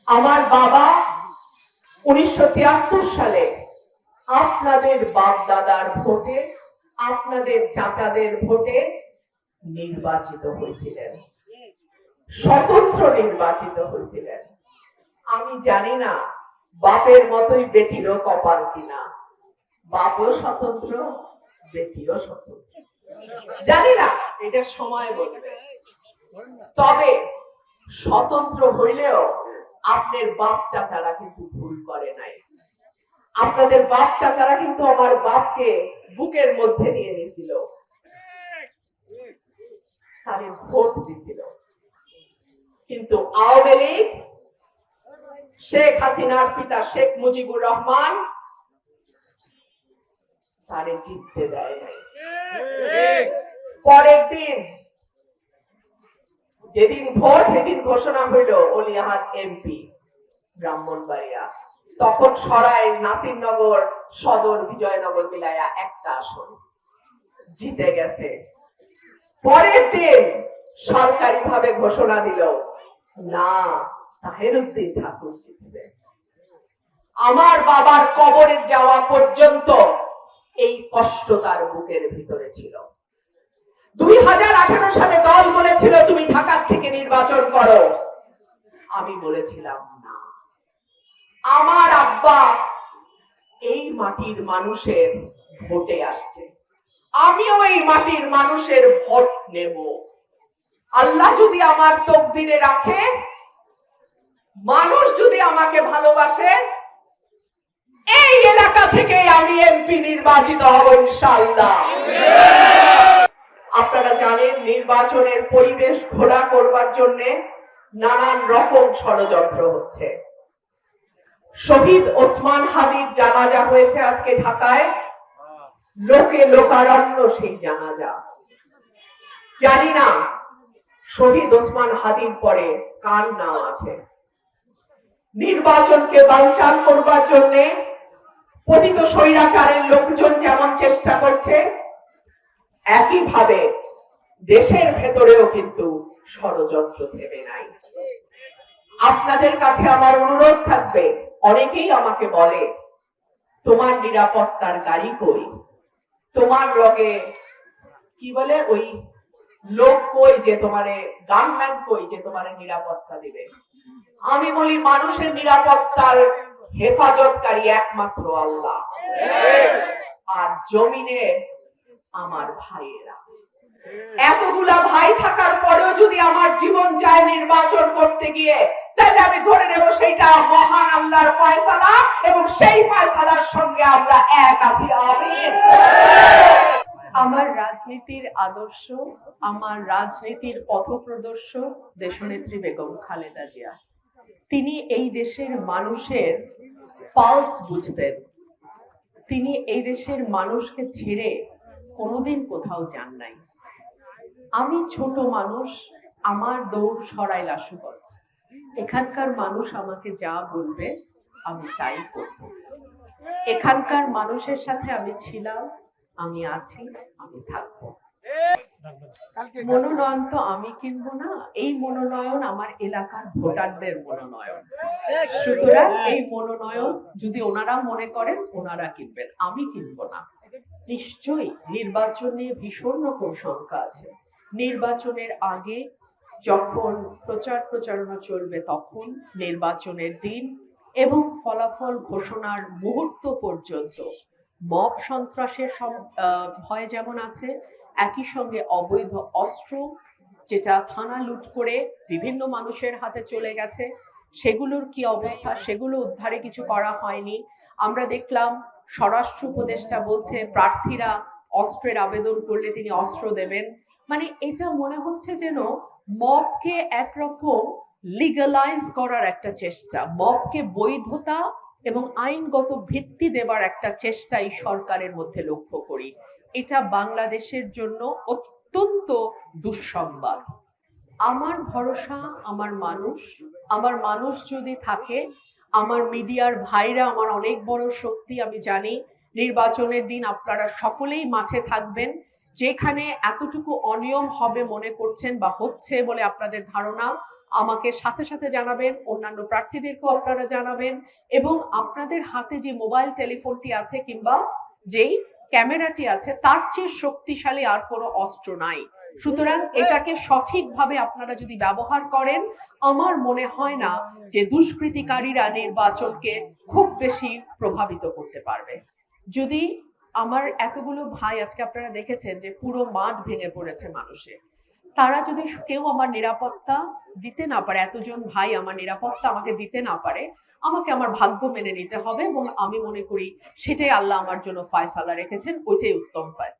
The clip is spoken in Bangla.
আমার বাবা 1973 সালে আপনাদের বাপ দাদার ভোটে, আপনাদের চাচাদের ভোটে নির্বাচিত হয়েছিলেন, স্বতন্ত্র নির্বাচিত হয়েছিলেন। আমি জানি না বাপের মতোই বেটিরও কপাল কিনা, বাপও স্বতন্ত্র, বেটিও স্বতন্ত্র, জানি না, এটা সময় বলবে। তবে স্বতন্ত্র হইলেও আপনার বাপ চাচারা কিন্তু ভুল করে নাই। আপনাদের বাপ চাচারা কিন্তু আমার বাপকে বুকের মধ্যে নিয়ে নিয়েছিল, তাদের ভোট দিছিল। কিন্তু আওয়ামী লীগ, শেখ হাসিনার পিতা শেখ মুজিবুর রহমান তারে জিততে দেয় নাই। পরের দিন যেদিন ভোট সেদিন ঘোষণা হইল অলি আহাদ এমপি ব্রাহ্মণবাড়িয়া, তখন সরাই, নাসিরনগর, সদর, বিজয়নগর মিলাইয়া একটা আসন জিতে গেছে। পরের দিন সরকারি ভাবে ঘোষণা দিল না, তাহেরউদ্দিন ঠাকুর জিতছে। আমার বাবার কবরে যাওয়া পর্যন্ত এই কষ্ট তার বুকের ভিতরে ছিল। 2018 সালে দল বলেছিল তুমি ঢাকা থেকে নির্বাচন করো, আমি বলেছিলাম না। আমার আব্বা এই মাটির মানুষের ভোটে আসছে, আমিও এই মাটির মানুষের ভোট নেব। আল্লাহ যদি আমার তকদিরে রাখে, মানুষ যদি আমাকে ভালোবাসে, এই এলাকা থেকে আমি এমপি নির্বাচিত হব ইনশাআল্লাহ। আপনারা জানেন নির্বাচনের পরিবেশ ঘোলা করবার জন্য নানান রকম ষড়যন্ত্র হচ্ছে। শহীদ ওসমান হাদির জানাজা হয়েছে আজকে ঢাকায়, লোকে লোকারণ্য সেই জানাজা। জানি না শহীদ ওসমান হাদির পরে কার নাম আছে। নির্বাচনকে বানচাল করবার জন্য পতিত স্বৈরাচারের লোকজন যেমন চেষ্টা করছে, একইভাবে দেশের ভেতরেও কিন্তু ষড়যন্ত্র থেমে নাই। আপনাদের কাছে আমার অনুরোধ থাকবে, অনেকেই আমাকে বলে তোমার নিরাপত্তার গাড়ি কই, তোমার লগে কি বলে ওই লোক কই, যে তোমারে গানম্যান কই, যে তোমারে নিরাপত্তা দিবে। আমি বলি মানুষের নিরাপত্তার হেফাজতকারী একমাত্র আল্লাহ, আর জমিনে আমার ভাইয়েরা। এতগুলা ভাই থাকার পরেও যদি আমার জীবন যায় নির্বাচন করতে গিয়ে, তাহলে আমি ধরে নেব সেইটা মহান আল্লাহর ফয়সালা, এবং সেই ফয়সালার সঙ্গে আমরা এক আছি। আমিন। আমার রাজনীতির আদর্শ, আমার রাজনীতির পথপ্রদর্শক দেশনেত্রী বেগম খালেদা জিয়া। তিনি এই দেশের মানুষের পালস বুঝতেন। তিনি এই দেশের মানুষকে ছেড়ে কোনোদিন কোথাও যান নাই। আমি ছোট মানুষ, আমার দৌড় সরাইল আশুগঞ্জ। এখানকার মানুষ আমাকে যা বলবে আমি তাই করব। এখানকার মানুষের সাথে আমি ছিলাম, আমি আছি, আমি থাকবো। মনোনয়ন তো আমি কিনবো না, এই মনোনয়ন আমার এলাকার ভোটারদের মনোনয়ন। সুতরাং এই মনোনয়ন যদি ওনারা মনে করেন ওনারা কিনবেন, আমি কিনবো না। নিশ্চয়ই নির্বাচন নিয়ে ভীষণ রকম শঙ্কা আছে। নির্বাচনের আগে যখন প্রচার প্রচারণা চলবে, তখন নির্বাচনের দিন এবং ফলাফল ঘোষণার মুহূর্ত পর্যন্ত মব সন্ত্রাসের ভয় যেমন আছে, একই সঙ্গে অবৈধ অস্ত্র যেটা থানা লুট করে বিভিন্ন মানুষের হাতে চলে গেছে, সেগুলোর কি অবস্থা, সেগুলো উদ্ধারে কিছু করা হয়নি। আমরা দেখলাম স্বরাষ্ট্র উপদেষ্টা বলছে প্রার্থীরা অস্ত্রের আবেদন করলে তিনি অস্ত্র দেবেন। মানে এটা মনে হচ্ছে যেন মবকে একরকম লিগালাইজ করার একটা চেষ্টা, মবকে বৈধতা এবং আইনগত ভিত্তি দেবার একটা চেষ্টাই সরকারের মধ্যে লক্ষ্য করি। এটা বাংলাদেশের জন্য অত্যন্ত দুঃসংবাদ। আমার ভরসা আমার মানুষ যদি থাকে, আমার মিডিয়ার ভাইরা আমার অনেক বড় শক্তি। আমি জানি নির্বাচনের দিন আপনারা সকলেই মাঠে থাকবেন। যেখানে এতটুকু অনিয়ম হবে মনে করছেন বা হচ্ছে বলে আপনাদের ধারণা, আমাকে সাথে সাথে জানাবেন, অন্যান্য প্রার্থীদেরকেও আপনারা জানাবেন, এবং আপনাদের হাতে যে মোবাইল টেলিফোনটি আছে কিংবা যেই ক্যামেরাটি আছে তার চেয়ে শক্তিশালী আর কোনো অস্ত্র নাই। সুতরাং এটাকে সঠিকভাবে আপনারা যদি ব্যবহার করেন, আমার মনে হয় না যে দুষ্কৃতিকারীরা নির্বাচনকে খুব বেশি প্রভাবিত করতে পারবে। যদি আমার এতগুলো ভাই, আজকে আপনারা দেখেছেন যে পুরো মাঠ ভেঙে পড়েছে মানুষে, তারা যদি কেউ আমার নিরাপত্তা দিতে না পারে, এতজন ভাই আমার নিরাপত্তা আমাকে দিতে না পারে, আমাকে আমার ভাগ্য মেনে নিতে হবে, এবং আমি মনে করি সেটাই আল্লাহ আমার জন্য ফয়সালা রেখেছেন, ওইটাই উত্তম ফয়সালা।